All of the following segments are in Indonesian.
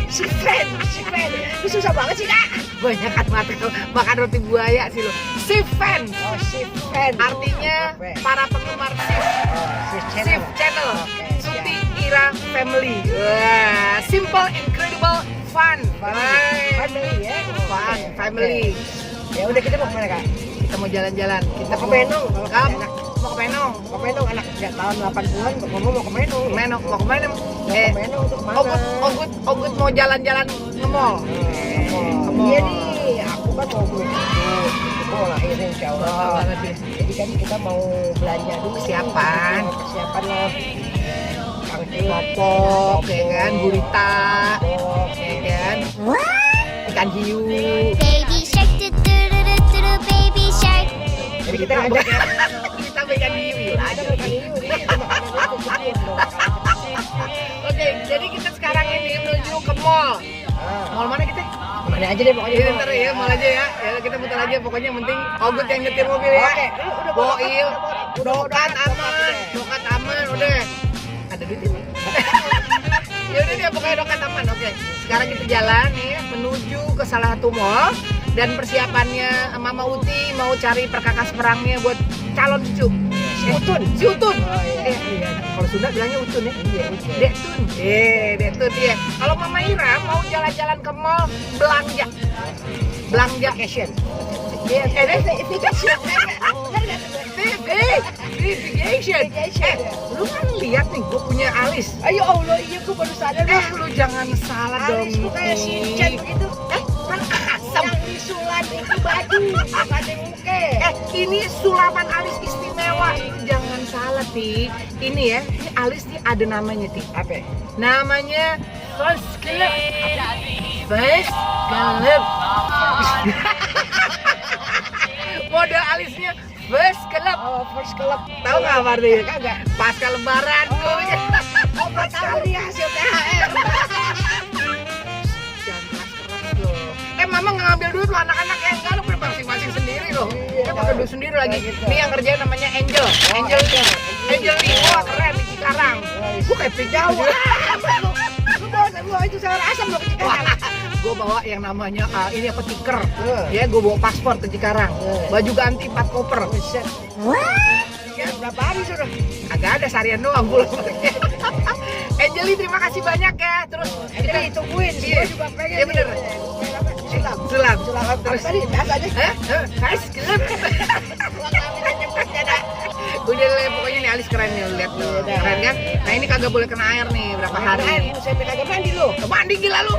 Si Fen. Lu susah banget sih, Kak. Banyak kan makan roti buaya sih lo. Shift Fan. Oh, si Fen. Artinya para penggemar Shift Si Channel. Oke, Suti Ira Family. Wah, simple, incredible, fun. Family ya. Fun, family. Ya udah, kita mau kemana, Kak? Kita mau jalan-jalan. Kita Mau ke Benong. Kalau Kamu enak. mau ke Benong. Mau ke Benong, anak ya, tahun 80-an ngomong mau ke Benong. Menong mau kemana? Mau ke Benong untuk mana? Ogut mau jalan-jalan ke mall. Iya nih, aku kan mau mau lahir insya Allah. Jadi kan kita mau belanja dulu. Persiapan lah. popok, ya kan, gurita, ya kan, ikan hiu. Baby shark, do do do do do do, baby shark. Jadi kita ngajak ya. Kita ikan hiu yuk aja. Oke, jadi kita sekarang ini menuju ke mall. Mall mana kita? Mana aja deh pokoknya. Iya, ntar ya, mall aja ya. Ya kita muter aja, pokoknya yang penting Ogut yang nyetir mobil ya. Oke, Boil, dokat aman, udah. Ada duit ini. Ya udah deh, pokoknya dokat aman. Oke. Sekarang kita jalan nih menuju ke salah satu mall dan persiapannya Mama Uti mau cari perkakas perangnya buat calon cucu. Si Utun. Oh, iya. Kalau Sunda bilangnya Utun ya. Iya, iya. Dektun. Dektun ya. Kalau Mama Ira mau jalan-jalan ke mall belanja. Vacation. Iya, vacation. Lu kan lihat nih, gue punya alis. Ayo Allah, iya gue baru sadar. Lu jangan salah dong. Alis lu kayak Shinchan begitu. Kan asam. Yang disulam itu baju, bukan muka. Ini sulaman alis istimewa. Lu jangan salah, Ti. Ini ya, ini alis nih ada namanya, Ti. Apa? Namanya First Club. First Club. Model alisnya First Club. Oh, First Club. Tahu nggak apa artinya? Kagak. Pasca lebaran. Oh, tahu dia hasil THR. Jangan keras-keras loh. Mama nggak ngambil duit lo anak-anak ya? Enggak, lo punya masing-masing sendiri loh. Iya, Pakai duit sendiri lagi. gitu. Ini yang kerjain namanya Angel. Angel nih. Wah, keren di Cikarang. Gue kayak jauh. Lu itu sayur asam lo ke Cikarang. Gue bawa yang namanya ini apa tiker. Ya, gue bawa paspor ke Cikarang. Baju ganti 4 koper. Ya, berapa hari sudah? Agak ada seharian doang pulang. Angeli, terima kasih banyak ya. Terus Kita ditungguin, Iya. gua juga pengen. Iya, bener. Sulam. Sulam. Terus Tadi biasa aja. Guys, gelap. Udah lah, pokoknya nih alis keren nih, lihat tuh. Keren kan? Nah, ini kagak boleh kena air nih berapa hari. Sampai kagak mandi lu. Mandi gila lu.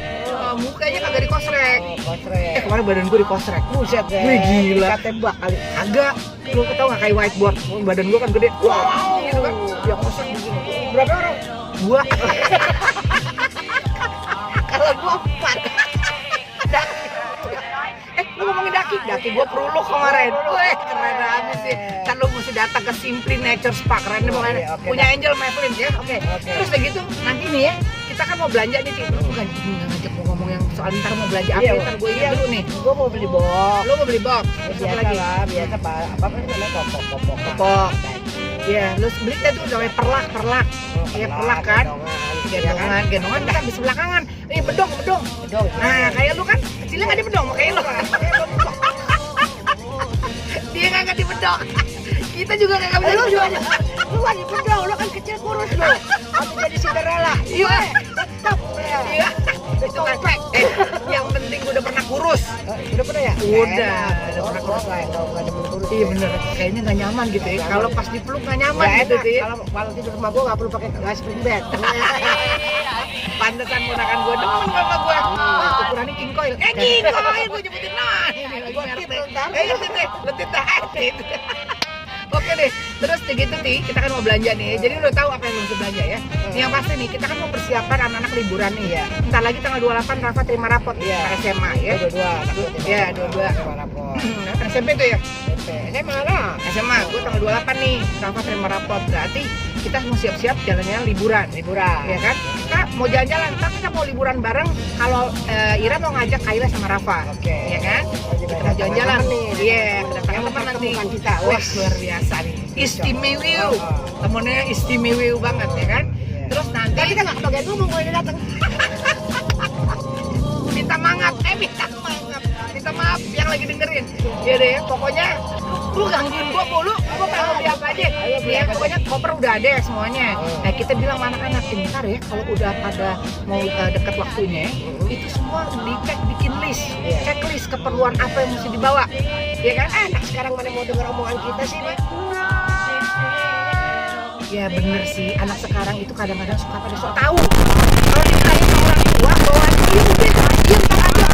Mukanya kagak dikosrek. Kotrek. Kemarin badan gue dikosrek. Buset deh. Wih, gila. Tembak kali. Agak, lu tau gak kayak whiteboard? Badan gue kan gede. Wow, gitu kan? Dia kosrek begini. Berapa orang? Gua. Kalau gua 4. Lu ngomongin daki gua peruluk kemarin. Wih, keren abis sih. Kan lu mesti datang ke Simply Nature Spa, keren nih pokoknya. Oke, Punya Angel Madeline ya. Oke. Terus kayak gitu, nanti nih ya, kita kan mau belanja nih, Ti. Lu bukan ngajak mau ngomong yang soal ntar mau belanja apa, ntar gue ingat dulu nih. Gua mau beli box. Lu mau beli box, terus apa Biasa lagi? lah, biasa apa namanya popok. Popok. Iya, lu beli deh tuh namanya perlak. Iya, perlak kan? Gendongan kan di sebelah kanan. Ini bedong. Bedong. Nah, kayak lu kan kecilnya nggak di bedong, makanya lu. Dia nggak di bedong. Kita juga nggak bisa. Lu juga. Lu lagi bedong, lu kan kecil kurus lu. Aku jadi Cinderella. Iya. Tetap. Iya. Itu kan. Yang penting udah pernah kurus. Udah pernah ya? Udah pernah Gua kurus. enggak ada kurus. Iya bener. Kayaknya nggak nyaman gitu ya. Kalau pas dipeluk nggak nyaman gitu Enak. sih. Kalau tidur sama gua enggak perlu pakai spring bed. Pantesan ponakan gue demen sama gue. Ukurannya king coil. King coil gue nyebutin nah. Gua tip lu ntar. Letit dah. Oke deh, terus begitu nih, kita kan mau belanja nih. Jadi udah tahu apa yang mesti belanja ya. Nih yang pasti nih, kita kan mau persiapan anak-anak liburan nih ya. Bentar lagi tanggal 28 Rafa terima rapot Iya. SMA ya. Dua. Iya, 22. SMP tuh ya. SMA lah. SMA, gue tanggal 28 nih, Rafa terima rapot. Berarti kita mau siap-siap jalan-jalan liburan. Ya kan? Kita mau jalan-jalan, tapi kita mau liburan bareng. Kalau Ira mau ngajak Kaila sama Rafa. Oke. Ya kan? Kita mau jalan-jalan nih. Iya, kedatangan teman nanti. Kita. Wah, luar biasa nih. Istimewa. Temennya istimewa banget ya kan? Terus nanti Kita nggak kebagian ngomong kalau dia datang. pokoknya lu gangguin gua mulu, gua pengen beli apa aja. Ya pokoknya koper udah ada semuanya. Nah kita bilang sama anak-anak, ntar ya kalau udah pada mau deket waktunya, itu semua dicek, bikin list, checklist keperluan apa yang mesti dibawa. Ya kan? Anak sekarang mana mau denger omongan kita sih, Mak? Ya bener sih, anak sekarang itu kadang-kadang suka pada sok tahu. Kalau ditanya sama orang tua, bawaan diem deh, diem tak ada.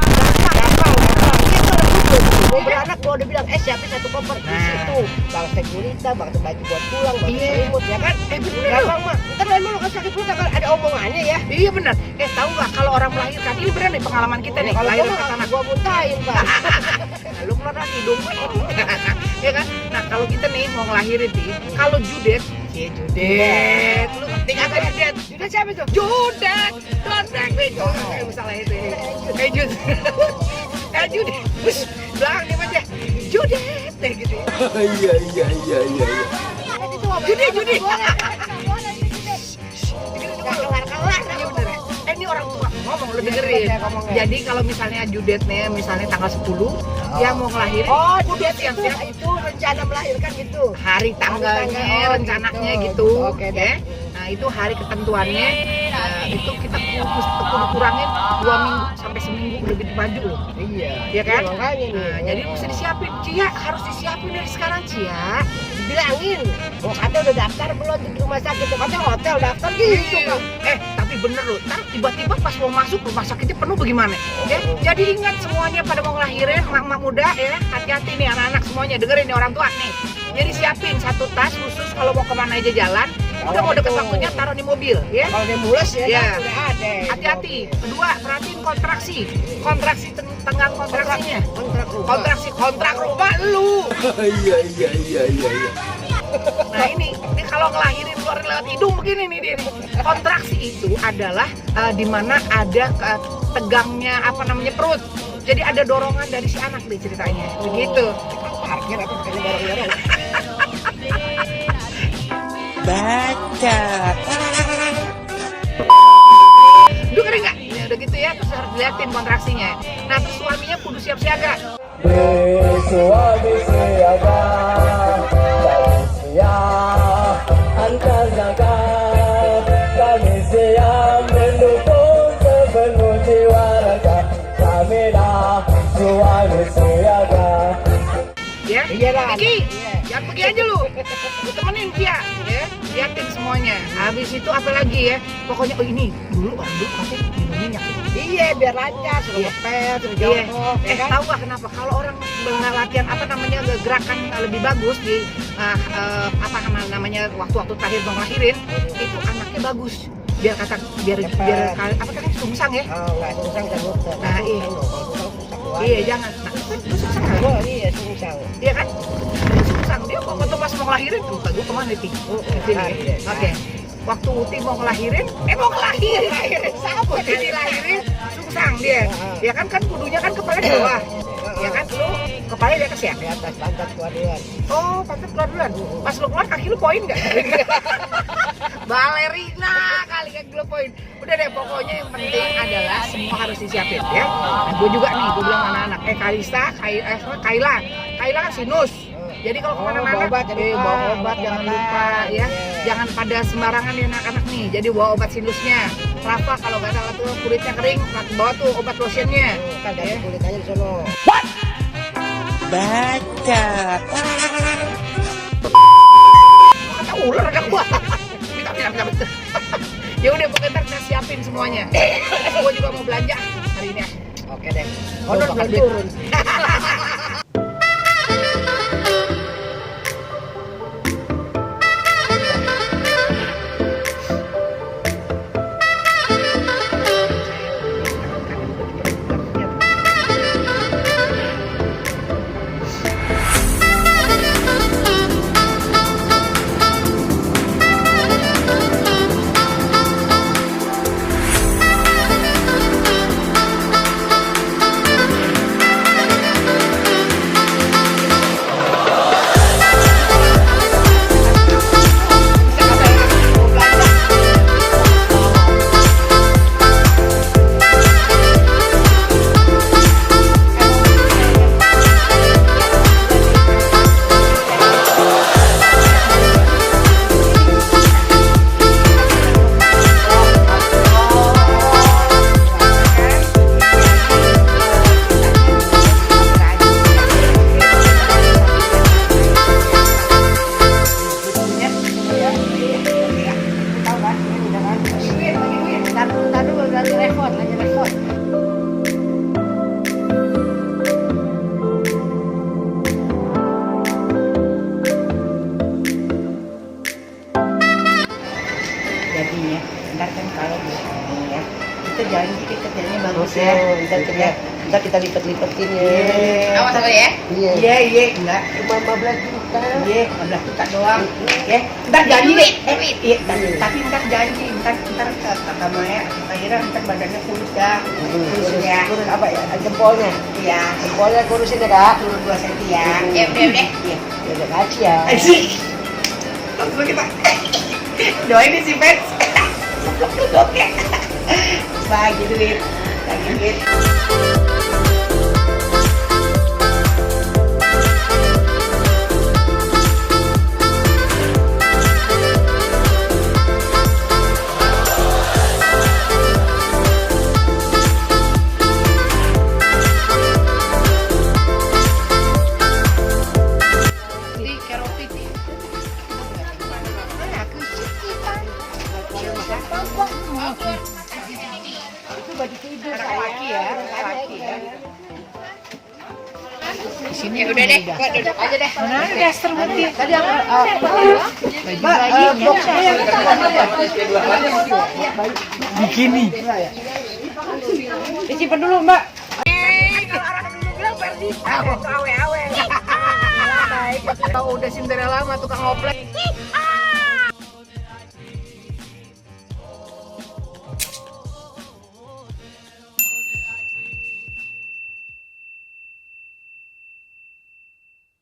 Gue beranak gue udah bilang, siapin satu koper di situ, bang sekurita, bang baju buat pulang, bang selimut, ya kan? Bener Gampang mah, ntar lain malu kan sakit perut kan ada omongannya ya. Iya bener. Tahu nggak kalau orang melahirkan, ini bener nih pengalaman kita nih. Kalau Lahiran gue ke anak gue muntahin bang. lu keluar lagi dong. Ya kan? Nah kalau kita nih mau ngelahirin nih, kalau Judet, Judet, lu ngerti nggak kan Judet? Judet siapa tuh? Judet, Judet itu. Kayak misalnya itu, Judet. Judet, bus, belakang dia aja, Judet, deh gitu. Iya. Judet. Kelar-kelar. Iya bener ya. Ini orang tua ngomong, lu dengerin. Jadi kalau misalnya Judet nih, misalnya tanggal 10, dia mau ngelahirin. Oh, udah Judet siap-siap. itu rencana melahirkan gitu. Hari tanggalnya, rencananya gitu. Oke, ya. Nah itu hari ketentuannya, itu kita kudu kurangin 2 minggu sampai seminggu lebih maju loh. Iya. Ya kan? Iya, makanya nih. Nah, jadi mesti disiapin, Cia, harus disiapin dari sekarang, Cia. Bilangin, katanya udah daftar belum di rumah sakit? Katanya hotel daftar gitu kan. Tapi bener loh, ntar tiba-tiba pas mau masuk rumah sakitnya penuh bagaimana? Ya, jadi ingat semuanya pada mau ngelahirin, emak-emak muda ya, hati-hati nih anak-anak semuanya, dengerin nih orang tua nih. Jadi siapin satu tas khusus kalau mau kemana aja jalan, udah mau deket waktunya taruh di mobil, ya. Kalau dia mules ya, Ya. kan udah ada. Hati-hati. Kedua, perhatiin kontraksi tenggang kontraksinya. Kontrak rumah lu. Iya. Nah ini kalau ngelahirin keluar lewat hidung begini nih dia nih. Kontraksi itu adalah di mana ada tegangnya perut. Jadi ada dorongan dari si anak deh ceritanya. Begitu. Parkir apa kayaknya bareng-bareng. Baca. Dengerin nggak? Ya, udah gitu ya, terus harus diliatin kontraksinya. Nah terus suaminya kudu siap siaga. Suami siaga, kami siap antar zakat, kami siap mendukung sepenuh jiwa raga, kami dah suami siaga. Ya, Iyalah. Iki, Iya. jangan pergi aja lu temenin dia, ya, liatin semuanya. Habis itu apa lagi ya? Pokoknya ini dulu katanya minum minyak. Iya, biar lancar, suruh ngepel, suruh jongkok, ya kan? Tahu nggak kenapa? Kalau orang latihan gerakan lebih bagus di waktu-waktu terakhir mau ngelahirin, itu anaknya bagus. Biar sungsang ya? Oh, nggak sungsang kan dokter. Nah, iya. Iya, jangan. Nah, itu sungsang kan? Oh, iya, sungsang. Iya kan? Sungsang dia waktu pas mau ngelahirin, lupa gue kemana nih? Iya. Oke. Waktu Uti mau ngelahirin, sama dilahirin, sungsang dia. Ya kan kudunya kan kepala di bawah. Ya kan lu kepala di atas ya? Di atas pantat keluar duluan. Oh, pantat keluar duluan. Pas lu keluar kaki lu poin nggak? Balerina kali kaki lu poin. Udah deh, pokoknya yang penting adalah semua harus disiapin ya. Nah, gue juga nih, gue bilang sama anak-anak, Kaila kan sinus. Jadi kalau kemana-mana, bawa obat jangan lupa ya. Jangan pada sembarangan ya anak-anak nih. Jadi bawa obat sinusnya. Rafa kalau nggak salah tuh kulitnya kering, bawa tuh obat lotionnya. Kan dari kulit aja di sono. Baca. Kata ular kan gua. Minta. Ya udah pokoknya ntar kita siapin semuanya. Gua juga mau belanja hari ini. Oke deh. Honor belum turun. Ntar kita lipat-lipatin ya. Awas lo ya. Iya. Enggak. Cuma 15 juta. Iya, 15 juta doang. Ya, ntar janji deh. Iya, tapi ntar janji, ntar kata Maya, akhirnya ntar badannya kurus dah. Kurus ya. Kurus apa ya? Jempolnya. Iya, Jempolnya kurusin ya, Kak. turun 2 cm ya. Ya udah. Iya. Ya udah kasih ya. Asik. Langsung kita. Doain nih si fans. Oke. Bagi duit. Laki ya. Di sini udah deh, kok duduk aja deh. Mana ada daster mati? Tadi yang Bikini. Disimpan dulu, Mbak. Awe. Kalau udah Cinderella sama tukang oplek.